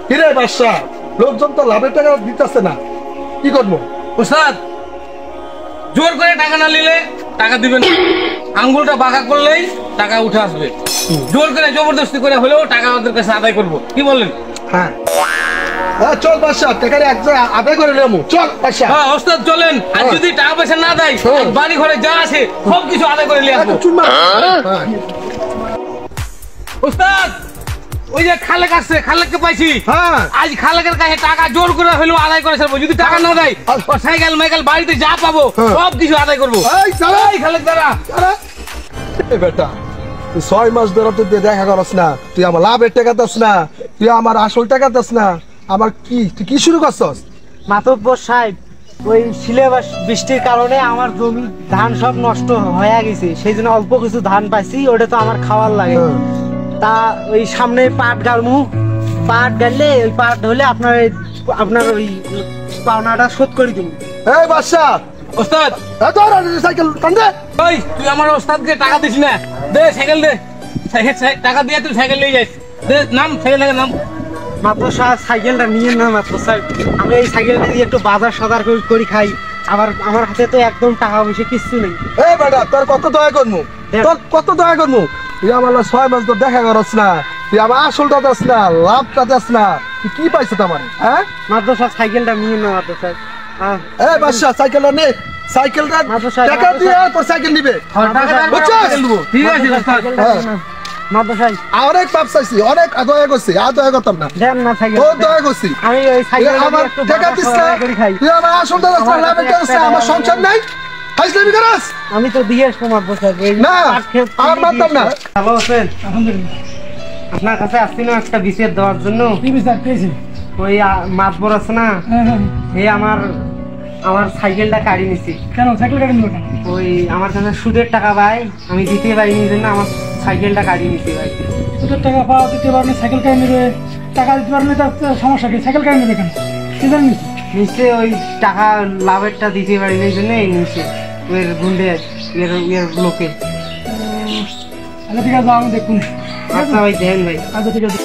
কিরে বাদশা, লোকজন তো লাভের টাকা দিতেছে না, কি করবো? উস্তাদ, জোর করে টাকা না নিলে টাকা দিবেন না, আঙ্গুলটা বাঁকা করলেই টাকা উঠে আসবে। জোর করে জবরদস্তি করে হলেও টাকা আমাদের কাছে আদায় করবো, কি বলেন? হ্যাঁ চল বাদশা, টাকা এক জায়গায় আদায় করে নেবো, চল বাদশা। হ্যাঁ ওস্তাদ চলেন, আর যদি টাকা পয়সা না দেয় বাড়ি ঘরে যা আছে সব কিছু আদায় করে নিয়ে আসবো। উস্তাদ, ওই যে খালেক আসছে, খালেককে পাইছি। আজ খালেকের কাছে টাকা জোর করে হলেও আদায় করে ছাড়বো। যদি টাকা না দেয় সাইকেল মাইকেল বাড়িতে যা পাবো সব কিছু আদায় করবো। খালেক দাঁড়া বেটা, তুই 6 মাস ধরে তুই দেখা করস না, তুই আমার লাভের টাকা দিস না, তুই আমার আসল টাকা দিস না, আমার তুই কি শুরু করছস? মাতব্বর সাহেব, ওই সিলেবাস বৃষ্টির কারণে আমার জমি ধান সব নষ্ট হয়ে গেছে, সেই জন্য অল্প কিছু ধান পাইছি, ওটা তো আমার খাওয়ার লাগে। তা ওই সামনে পাট গাড়মু, পাট গাড়লে ওই পাট হলে আপনার ওই পাওনাটা শোধ করে দিব। এই বাদশা, ওস্তাদ সাইকেল টান দে। ওই তুই আমার ওস্তাদকে টাকা দিস না, দে সাইকেল দে। টাকা দিয়ে তুই সাইকেল নিয়ে যাস, দে নাম, সাইকেল থেকে নাম। মাত্র সাইকেলটা নিয়ে না মাত্র স্যার, আমি এই সাইকেলটা দিয়ে একটু বাজার সদার করে খাই, আবার আমার হাতে তো একদম টাকা পয়সা কিচ্ছু নেই। এই বেটা, তোর কত দয়া করবো, তোর কত দয়া করবো? তুই আমার 6 মাস তো দেখা করস না, তুই আমার আসলটা দিস না, লাভটা দিস না, তুই কি পাইছিস আমার? হ্যাঁ মাত্র স্যার সাইকেলটা নিয়ে না মাত্র স্যার। এই বাদশা, সাইকেলটা নে, সাইকেলটা টাকা দিয়ে তোর সাইকেল নিবে, ঠিক আছে ওস্তাদ। অনেক পাপ চাইছি, অনেক দয়া করছি, আর দয়া করতাম না, বহুত দয়া করছি। আমি ওই সাইকেল আমার টাকা দিস না, তুই আমার আসলটা দিস না, লাভের টাকা দিস না, আমার সংসার নাই, হাইজলামি করস। আমি তো দিয়ে আসবো মাত্র স্যার। না, আর মানতাম না। ভালো আছেন? আলহামদুলিল্লাহ। আপনার কাছে আসছি না একটা বিচার দেওয়ার জন্য। কি বিচার পেয়েছি? ওই মাতবর আছে না, এই আমার সাইকেলটা কাড়ি নিছি। কেন সাইকেল কাটি নিল কেন? ওই আমার কাছে সুদের টাকা ভাই, আমি দিতে পারিনি, জন্য আমার সাইকেলটা কাড়ি নিছি ভাই। সুদের টাকা পাওয়া দিতে পারেনি, সাইকেল কাটি নেবে, টাকা দিতে পারেনি, তার সমস্যা কি? সাইকেল কাটি নেবে কেন? কি জানি নিচে ওই টাকা লাভেরটা দিতে পারিনি জন্য এই নিচে ওর গুন্ডে এর লোকে। আচ্ছা ঠিক আছে, আমি দেখুন। আচ্ছা ভাই দেন ভাই। আচ্ছা ঠিক আছে।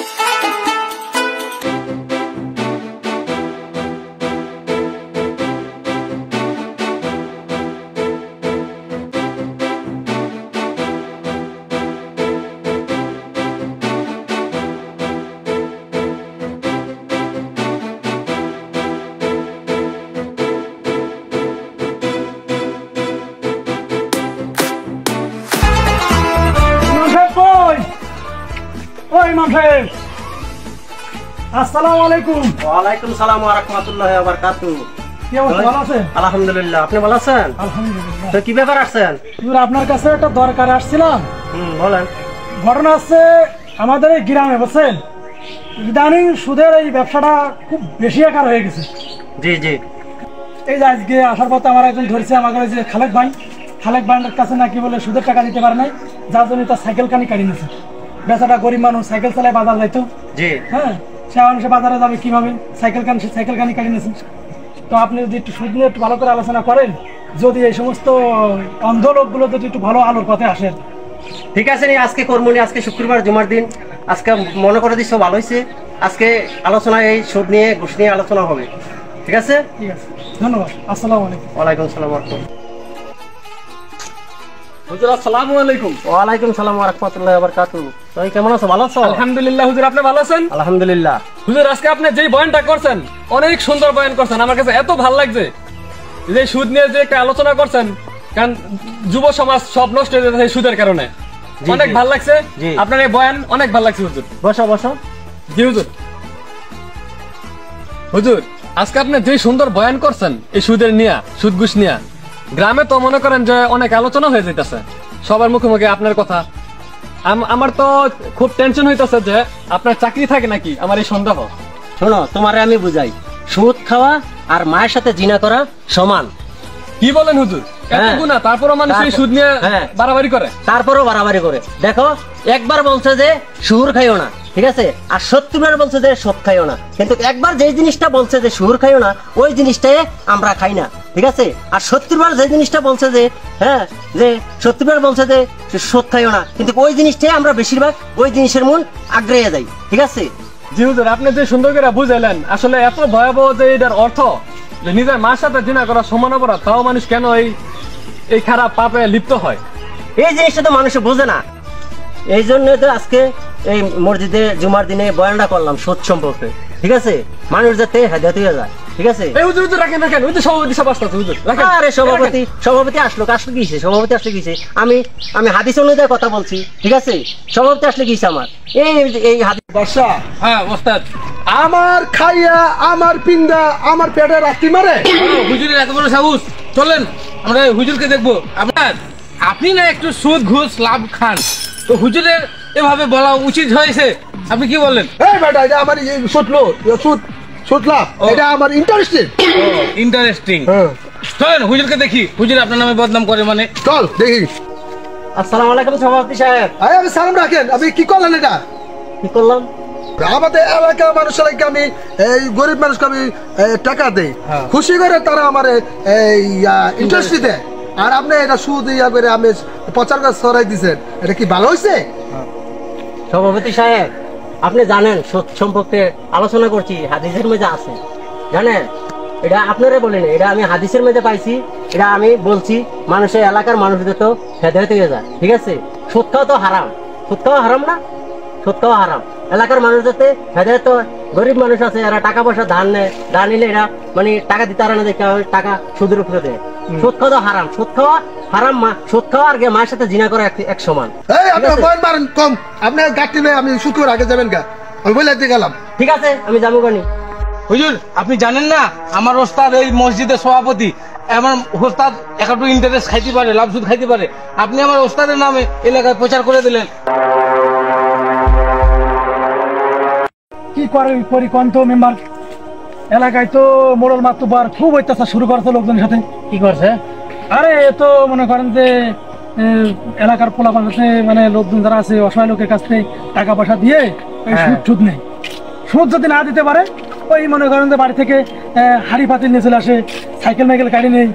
আসসালামু আলাইকুম। ওয়ালাইকুম সালাম ওয়া রাহমাতুল্লাহি ওয়া বারাকাতুহু। কি অবস্থা, ভালো আছেন? আলহামদুলিল্লাহ, আপনি ভালো আছেন? আলহামদুলিল্লাহ। তো কি ব্যাপার আসছেন? আপনার কাছে একটা দরকার আসছিলাম। বলেন। ঘটনা আছে আমাদের এই গ্রামে, বুঝছেন, ইদানিং সুদের এই ব্যবসাটা খুব বেশি আকার হয়ে গেছে। জি জি। এই যে আজকে আসার পথে আমার একজন ধরেছে, আমাকে ওই যে খালেক ভাইয়ের কাছে নাকি বলে সুদের টাকা দিতে পারে নাই, যার জন্য তার সাইকেল কানি কাটি নিয়েছে। বেচারা গরিব মানুষ, সাইকেল চালায় বাজার যাইতো। হ্যাঁ, সে মানুষে বাজারে যাবে কিভাবে? সাইকেল কানি কাটি নিয়েছেন। তো আপনি যদি একটু সুদ নিয়ে একটু ভালো করে আলোচনা করেন, যদি এই সমস্ত অন্ধ লোকগুলো যদি একটু ভালো আলোর পথে আসেন। ঠিক আছে, আজকে কর্মনি, আজকে শুক্রবার জুমার দিন, আজকে মনে করে দিচ্ছ ভালো হয়েছে। আজকে আলোচনা এই সুদ নিয়ে ঘুষ নিয়ে আলোচনা হবে। ঠিক আছে, ঠিক আছে, ধন্যবাদ। আসসালামু আলাইকুম। ওয়ালাইকুম সালাম ওয়া রাহমাতুল্লাহ। হুজুর আসসালামু আলাইকুম। ওয়ালাইকুম সালাম ওয়া রাহমাতুল্লাহি ওয়া বারাকাতুহু। তুই কেমন আছো? ভালো আছো? আলহামদুলিল্লাহ হুজুর, আপনি ভালো আছেন? আলহামদুলিল্লাহ। হুজুর আজকে আপনি যেই বয়ানটা করছেন অনেক সুন্দর বয়ান করছেন, আমার কাছে এত ভালো লাগছে। যে সুদ নিয়ে যে একটা আলোচনা করছেন, কারণ যুব সমাজ সব নষ্ট হয়ে যাচ্ছে সুদের কারণে, অনেক ভালো লাগছে আপনার এই বয়ান, অনেক ভালো লাগছে হুজুর। বসো বসো। জি হুজুর। হুজুর আজকে আপনি যে সুন্দর বয়ান করছেন এই সুদের নিয়া, সুদ ঘুষ নিয়া, গ্রামে তো মনে করেন যে অনেক আলোচনা হয়ে যাইতেছে সবার মুখে মুখে আপনার কথা। আমার তো খুব টেনশন হইতেছে যে আপনার চাকরি থাকে নাকি, আমার এই সন্দেহ। শোনো, তোমারে আমি বুঝাই, সুদ খাওয়া আর মায়ের সাথে জিনা করা সমান। কি বলেন হুজুর? এত গুনাহ, তারপরও মানুষ এই সুদ নিয়ে বাড়াবাড়ি করে? তারপরও বাড়াবাড়ি করে। দেখো, একবার বলছে যে সুর খাইও না, ঠিক আছে, আর 70 বার বলছে যে সুদ খাইও না, কিন্তু একবার যে জিনিসটা বলছে যে সুর খাইও না, ওই জিনিসটাই আমরা খাই না, ঠিক আছে। আর 70 বার যে জিনিসটা বলছে যে যে 70 বার বলছে যে সুদ খাইও না, কিন্তু ওই জিনিসটাই আমরা বেশিরভাগ ওই জিনিসের মূল আগ্রহে যাই, ঠিক আছে। জি হুজুর, আপনি যে সুন্দর করে বুঝাইলেন, আসলে এত ভয়াবহ যে এটার অর্থ যে নিজের মার সাথে জিনা করা সমান অপরাধ, তাও মানুষ কেন এই খারাপ পাপে লিপ্ত হয়। এই জিনিসটা তো মানুষ বোঝে না, এই জন্য তো আজকে এই মসজিদে জুমার দিনে বয়ানটা করলাম সুদ সম্পর্কে, ঠিক আছে? মানুষ যাতে হেদায়েত হয়ে যায়, ঠিক আছে? এই হুজুর হুজুর রাখেন রাখেন, ওই তো সভাপতি সব আসতে হুজুর রাখেন। আরে সভাপতি আসলো গিয়েছে, সভাপতি আসলে গিয়েছে। আমি হাদিস অনুযায়ী কথা বলছি, ঠিক আছে? সভাপতি আসলে গিয়েছে আমার এই হাদিস। বর্ষা, হ্যাঁ ওস্তাদ। আমার খাইয়া আমার পিন্দা আমার পেটে রাত্রি মারে। হুজুরের এত বড় সাহস, চলেন আমরা হুজুরকে দেখবো। আপনি না একটু সুদ ঘুষ লাভ খান, তো হুজুরের এভাবে বলা উচিত হয়েছে, আপনি কি বলেন? এই বেটা, এটা আমার সুদ লাভ, এটা আমার ইন্টারেস্টেড। ইন্টারেস্টিং। হ্যাঁ, চলেন হুজুরকে দেখি, হুজুর আপনার নামে বদনাম করে মানে। চল দেখি। আসসালামু আলাইকুম সভাপতি সাহেব। আমি সালাম রাখেন, আপনি কি করলেন এটা? কি করলাম? আমাদের এলাকার মানুষের আমি এই গরিব মানুষকে আমি টাকা দেই, খুশি করে তারা আমার এই ইন্টারেস্ট দেয়, আর আপনি এটা সুদ ইয়া করে আমি প্রচার করে ছড়াই দিচ্ছেন, এটা কি ভালো হয়েছে? সভাপতি সাহেব, আপনি জানেন সুদ সম্পর্কে আলোচনা করছি, হাদিসের মধ্যে আছে, জানেন? এটা আপনারা বলেন, এটা আমি হাদিসের মধ্যে পাইছি, এটা আমি বলছি মানুষের এলাকার মানুষদের তো হেদায়েত হয়ে যায়, ঠিক আছে? সুদ খাওয়া তো হারাম, সুদ খাওয়া হারাম না? সুদ খাওয়া হারাম। এলাকার মানুষ যাতে হেদায়েত, গরিব মানুষ আছে এরা টাকা পয়সা ধার নেয়, ধার নিলে এরা মানে টাকা দিতে পারে না, দেখে টাকা সুদের উপরে দেয়। সুদ খাওয়া তো হারাম, সুদ খাওয়া হারাম, সুদ খাওয়া আর মায়ের সাথে জিনা করা এক সমান। এই আপনি বলেন পারেন কম, আপনি গাড়ি আমি শুক্র আগে যাবেন গা, আমি বলে দিয়ে গেলাম। ঠিক আছে, আমি যাবো গানি। হুজুর আপনি জানেন না আমার ওস্তাদ এই মসজিদের সভাপতি, আমার ওস্তাদ একটু ইন্টারেস্ট খাইতে পারে, লাভ সুদ খাইতে পারে, আপনি আমার ওস্তাদের নামে এলাকায় প্রচার করে দিলেন। কি করি কন্ত মেম্বার, এলাকায় তো মোড়ল মাতুবার খুব অত্যাচার শুরু করছে লোকজনের সাথে। কি করছে? আরে এ তো মনে করেন যে এলাকার পোলাপান আছে, মানে লোকজন যারা আছে অসহায় লোকের কাছ থেকে টাকা পয়সা দিয়ে সুদ নেই। সুদ যদি না দিতে পারে, ওই মনে করেন যে বাড়ি থেকে হাড়ি পাতিল নিয়ে চলে আসে, সাইকেল মাইকেল কাটি নেই,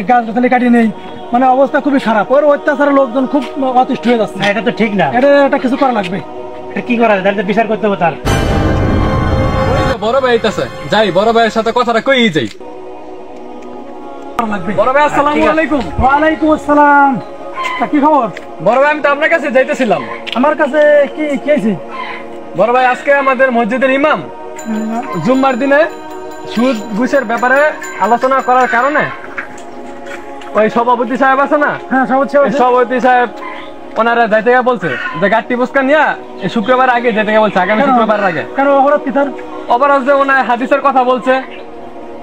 গাছ গাছালি কাটি নেই, মানে অবস্থা খুবই খারাপ। ওর অত্যাচারে লোকজন খুব অতিষ্ঠ হয়ে যাচ্ছে। এটা তো ঠিক না, এটা কিছু করা লাগবে। কি করা যায়? বিচার করতে হবে তার। বড় ভাই আইতাছে, যাই বড় ভাইয়ের সাথে কথাটা কই যাই। বড় ভাই আসসালামু আলাইকুম। ওয়ালাইকুম আসসালাম। তা কি খবর? বড় ভাই আমি তো আপনার কাছে যাইতেছিলাম। আমার কাছে কি হয়েছে? বড় ভাই আজকে আমাদের মসজিদের ইমাম জুম্মার দিনে সুদ ঘুষের ব্যাপারে আলোচনা করার কারণে ওই সভাপতি সাহেব আছে না, হ্যাঁ সভাপতি সাহেব ওনারা যাইতে গিয়ে বলছে যে গাড়ি পুস্কার নিয়ে শুক্রবার আগে যেতে গিয়ে বলছে, আগামী শুক্রবার আগে। কেন অপরাধ কি তার? অপরাধ যে ওনার হাদিসের কথা বলছে,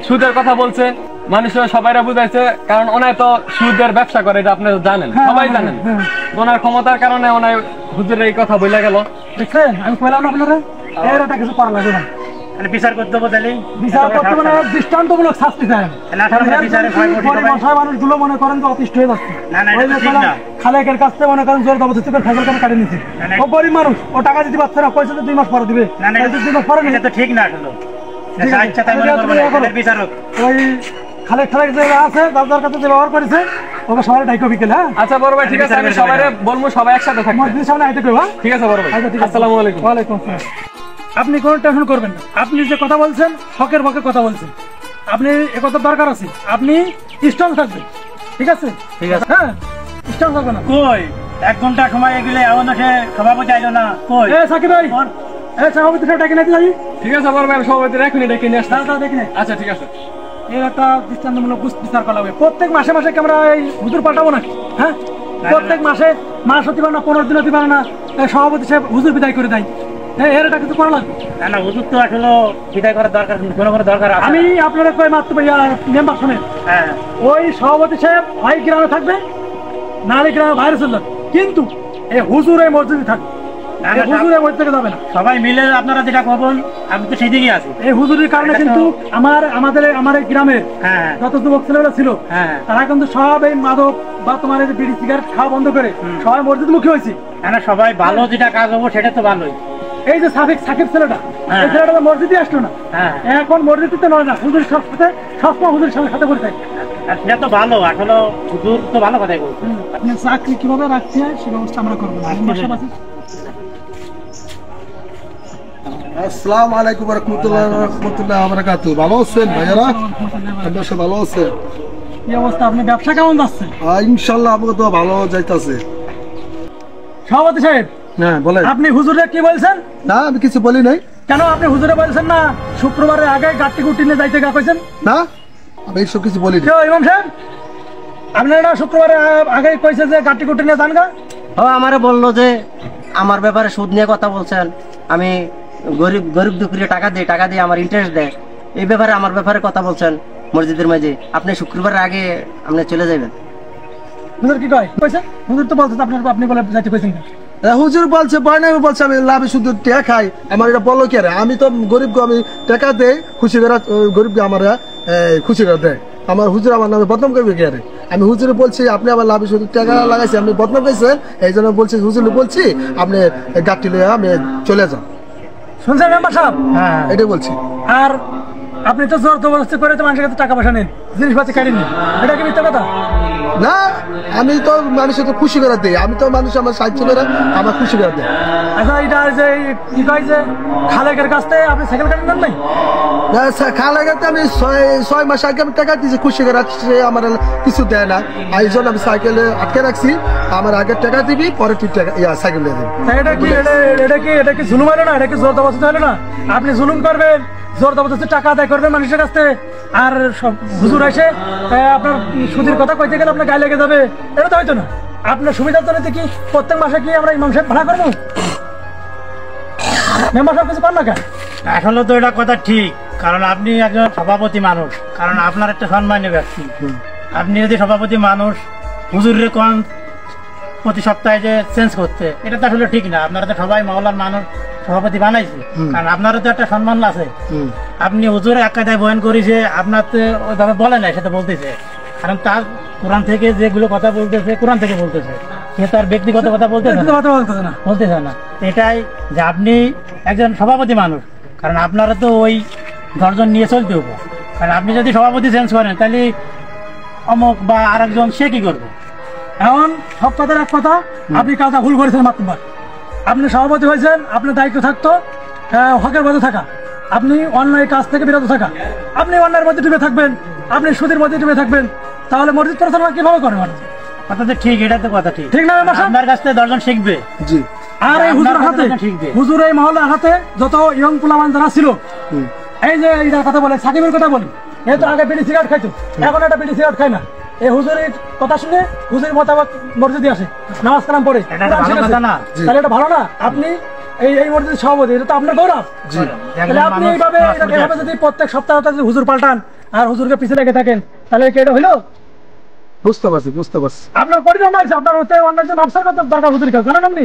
সুদের কথা বলছে, মানুষের সবাইরা বুঝাইছে, কারণ ওনায় তো সুদের ব্যবসা করে, এটা আপনি জানেন, সবাই জানেন। ওনার ক্ষমতার কারণে ওনার হুজুরের এই কথা বলে গেল। দেখছেন, আমি কইলাম না আপনারা, এটা কিছু করা লাগবে না। বিচার করতে হবে, তাহলে বিচার করতে মানে দৃষ্টান্তমূলক শাস্তি দেয়। মানুষগুলো মনে করেন যে অতিষ্ঠ হয়ে যাচ্ছে, খালেকের কাছ থেকে মনে করেন জোর জবরদস্তি করে সাইকেল করে কাটে নিচ্ছে। ও গরিব মানুষ, ও টাকা দিতে পারছে না, পয়সা তো 2 মাস পরে দিবে, 2 মাস পরে নিয়ে ঠিক না। ওই খালেক যে আছে যার কাছে যে ব্যবহার করেছে ওকে সবাই ডাইকো বিকেল। হ্যাঁ আচ্ছা বড় ভাই, ঠিক আছে, আমি সবাই বলবো, সবাই একসাথে থাকবো। মসজিদের সামনে আইতে কইবা। ঠিক আছে বড় ভাই, আসসালামু আলাইকুম। ওয়ালাইকুম আসসালাম। আপনি কোনো টেনশন করবেন না, আপনি যে কথা বলছেন হকের পক্ষে কথা বলছেন, আপনি একথা দরকার আছে, আপনি স্ট্রং থাকবেন, ঠিক আছে? ঠিক আছে, হ্যাঁ স্ট্রং থাকবেন। কই 1 ঘন্টা সময় এগুলো এমন আছে, সভাপতি আইলো না, কই? সাকিব ভাই, সভাপতি সাহেব ডেকে নিতে যাই। ঠিক আছে বড় ভাই, সভাপতি এখনই ডেকে নিয়ে আসতে। দেখে নে। আচ্ছা ঠিক আছে। এর একটা দৃষ্টান্তমূলক বিচার করা হবে। প্রত্যেক মাসে কি আমরা এই হুজুর পাল্টাবো নাকি? হ্যাঁ, প্রত্যেক মাসে মাস হতে পারে না, 15 দিন হতে পারে না, সভাপতি সাহেব হুজুর বিদায় করে দেয়। এর এটা কিছু করা লাগবে না। হুজুর তো আসলে বিদায় করার দরকার, কোনো দরকার আছে? আমি আপনারা কই মাত্র মেম্বার শুনেন, ওই সভাপতি সাহেব ভাই গ্রামে থাকবে, নারী গ্রামে বাইরে চলে যাবে, কিন্তু এই হুজুর এই মসজিদে থাকবে, হুজুরের মসজিদ থেকে যাবে না। সবাই মিলে আপনারা যেটা করবেন, আমি তো সেই দিকেই আছি। এই হুজুরের কারণে কিন্তু আমার এই গ্রামের যত যুবক ছেলেরা ছিল তারা কিন্তু সব এই মাদক বা তোমার এই বিড়ি সিগারেট খাওয়া বন্ধ করে সবাই মসজিদমুখী হয়েছে। সবাই ভালো যেটা কাজ হবো সেটা তো ভালোই। এই যে সাকিব ছেলেটা, এই ছেলেটা মসজিদে আসলো না, এখন মসজিদে নয় না, হুজুর সবসময় হুজুরের সাথে করে থাকে। এটা তো ভালো, আসলে হুজুর তো ভালো কথাই বলছে। আপনি চাকরি কিভাবে রাখতে হয় সে ব্যবস্থা আমরা করবো। আসসালামু আলাইকুম ওয়া রাহমাতুল্লাহি ওয়া বারাকাতুহু। ভালো আছেন ভাইয়ারা? আপনারা সব ভালো আছেন? কি অবস্থা, আপনি ব্যবসা কেমন যাচ্ছে? ইনশাআল্লাহ আমাকে তো ভালো যাইতাছে। সভাপতি সাহেব, হ্যাঁ বলেন। আপনি হুজুরে কি বলছেন? না আমি কিছু বলি নাই। কেন আপনি হুজুরে বলছেন না শুক্রবারের আগে গাড়ি গুটি নিয়ে যাইতে কইছেন? না আমি এইসব কিছু বলি না। কেউ ইমাম সাহেব, আপনারা না শুক্রবারের আগে কইছে যে গাড়ি গুটি নিয়ে যান গা? ও আমারে বললো যে আমার ব্যাপারে সুদ নিয়ে কথা বলছেন, আমি গরিব গরিব দুঃখীরে টাকা দিয়ে আমার ইন্টারেস্ট দেয়, এই ব্যাপারে আমার ব্যাপারে কথা বলছেন মসজিদের মাঝে, আপনি শুক্রবারের আগে আপনি চলে যাবেন। হুজুর কি কয় কইছে? হুজুর তো বলছে আপনি বলে যাইতে কইছেন না। হুজুর বলছে বয়নামি বলছে আমি লাভে শুধু টাকা খাই, আমার এটা বললো কি আরে? আমি তো গরিবকে আমি টাকা দেই খুশি করে, গরিবকে আমার খুশি করে দেয়। আমার হুজুর আমার নামে বদনাম করবে কি আরে? আমি হুজুরে বলছি আপনি আমার লাভে শুধু টাকা লাগাইছি, আপনি বদনাম করেছেন, এই জন্য বলছি হুজুর বলছি আপনি গাড়ি লয়ে আমি চলে যান। শুনছেন মেম্বার সাহেব? হ্যাঁ এটাই বলছি। আর আপনি তো জোর জবরদস্তি করে তো মানুষের কাছে টাকা পয়সা নেন, জিনিসপাতি কাটেন, এটা কি মিথ্যা কথা? না আমি তো মানুষের তো খুশি করে দিই, আমি তো মানুষ আমার সাহায্য করে আমার খুশি করে দেয়। আচ্ছা এটা যে কি কয় যে খালেকের কাছ থেকে আপনি সাইকেল কাটেন নেন নাই? খাওয়া লাগাতে আমি 6 মাস আগে আমি টাকা দিয়েছি খুশি করে, সে আমার কিছু দেয় না, এই জন্য আমি সাইকেলে আটকে রাখছি। আমার আগে টাকা দিবি, পরে তুই টাকা সাইকেল দিয়ে দিবি। এটা কি জুলুম হলো না? এটা কি জোর জবরদস্তি হলো না? আপনি জুলুম করবেন, জোর জবরদস্তি টাকা আদায় করবেন মানুষের কাছ থেকে, আর সব হুজুর এসে আপনার সুদের কথা কইতে গেলে আপনার গায়ে লেগে যাবে, এটা তো হয়তো না। আপনার সুবিধার জন্য কি প্রত্যেক মাসে কি আমরা ইমাম সাহেব ভাড়া করবো? মেম্বার সাহেব কিছু পান না কেন? আসলে তো এটা কথা ঠিক, কারণ আপনি একজন সভাপতি মানুষ, কারণ আপনার একটা সম্মানীয় ব্যক্তি। আপনি যদি সভাপতি মানুষ হুজুরের কোন প্রতি সপ্তাহে যে চেঞ্জ করতে, এটা তো আসলে ঠিক না। আপনারা তো সবাই মহল্লার মানুষ সভাপতি বানাইছে, কারণ আপনারও তো একটা সম্মান আছে। আপনি হুজুরে এক কায়দায় বয়ান করেছে, আপনার তো ওইভাবে বলে নাই, সেটা বলতেছে, কারণ তার কোরআন থেকে যেগুলো কথা বলতেছে কোরআন থেকে বলতেছে, সে তার ব্যক্তিগত কথা বলতেছে না। এটাই যে আপনি একজন সভাপতি মানুষ, কারণ আপনারা তো ওই দর্জন নিয়ে চলতে হবে। কারণ আপনি যদি সভাপতি চেঞ্জ করেন তাহলে অমুক বা আরেকজন সে কি করবে? এখন সব কথার এক কথা, আপনি কাজটা ভুল করেছেন মাত্র। আপনি সভাপতি হয়েছেন, আপনার দায়িত্ব থাকতো হকের মধ্যে থাকা, আপনি অন্যায় কাজ থেকে বিরত থাকা। আপনি অন্যায়ের মধ্যে ডুবে থাকবেন, আপনি সুদের মধ্যে ডুবে থাকবেন, তাহলে মসজিদ পরিচালনা কিভাবে করবে মানুষ? কথা তো ঠিক, এটা তো কথা ঠিক, ঠিক না? আপনার কাছ থেকে দর্জন শিখবে। জি। আর এই হুজুর হাতে, হুজুর এই মহল্লার হাতে যত ইয়ং পোলামান যারা ছিল, এই যে এইটার কথা বলে, সাকিবের কথা বলি, এ তো আগে বিড়ি সিগারেট খাইতো, এখন একটা বিড়ি সিগারেট খায় না। এই হুজুরের কথা শুনে হুজুরের মতামত মসজিদে আসে, নামাজ কালাম পড়ে, তাহলে এটা ভালো না? আপনি এই মসজিদের সভাপতি, এটা তো আপনার গৌরব। তাহলে আপনি এইভাবে যদি প্রত্যেক সপ্তাহে যদি হুজুর পাল্টান আর হুজুরকে পিছিয়ে লেগে থাকেন, তাহলে কি এটা হইলো? বুঝতে পারছি। আপনার পরিণাম আছে, আপনার হতে অন্যান্য অবসর করতে দরকার হুজুর কাছে, জানেন আপনি?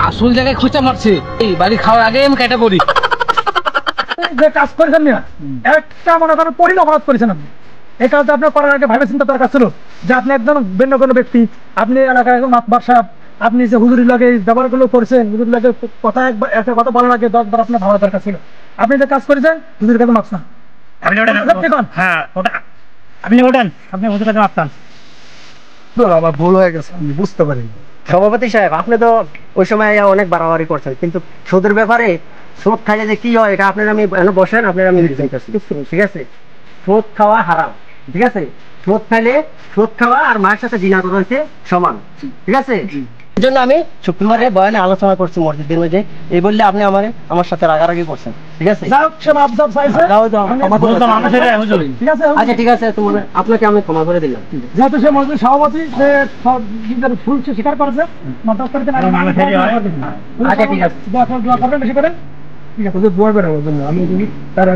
আসল জায়গায় খোঁচা মারছে, এই বাড়ি খাওয়ার আগে আমি কেটে পড়ি। যে কাজ করেছেন না, একটা মনে করেন পরিণাম অপরাধ করেছেন আপনি। এই কাজটা আপনার করার আগে ভাবে চিন্তা দরকার ছিল যে আপনি একদম ভিন্ন কোনো ব্যক্তি, আপনি এলাকায় একদম মাতবার সাহেব, আপনি যে হুজুরের লাগে ব্যবহারগুলো করছেন, হুজুরের লাগে কথা একটা কথা বলার আগে 10 বার আপনার ভাবা দরকার ছিল। আপনি যে কাজ করেছেন হুজুরের কাছে মাপস না। আপনি ওঠেন, আপনি হুজুরের কাছে মাপতান। আমার ভুল হয়ে গেছে, আমি বুঝতে পারিনি। সভাপতি সাহেব, আপনি তো ওই সময় অনেক বাড়াবাড়ি করছেন, কিন্তু সুদের ব্যাপারে সুদ খাইলে যে কি হয় এটা আপনার আমি বসেন, আপনার আমি ঠিক আছে? সুদ খাওয়া হারাম, ঠিক আছে? সুদ খাইলে সুদ খাওয়া আর মায়ের সাথে জিনা করা হচ্ছে সমান, ঠিক আছে? এই জন্য আমি শুক্রবারে বয়ানে আলোচনা করছি মসজিদের মধ্যে, এই বললে আপনি আমার সাথে রাগারাগি করছেন, ঠিক আছে? আচ্ছা ঠিক আছে, তোমার আপনাকে আমি ক্ষমা করে দিলাম। যেহেতু সে মসজিদ সভাপতি, সে ভুল স্বীকার করেছে, আচ্ছা ঠিক আছে, দোয়া করবেন বেশি করে। ঠিক আছে, দোয়া করে আমার জন্য, আমি তার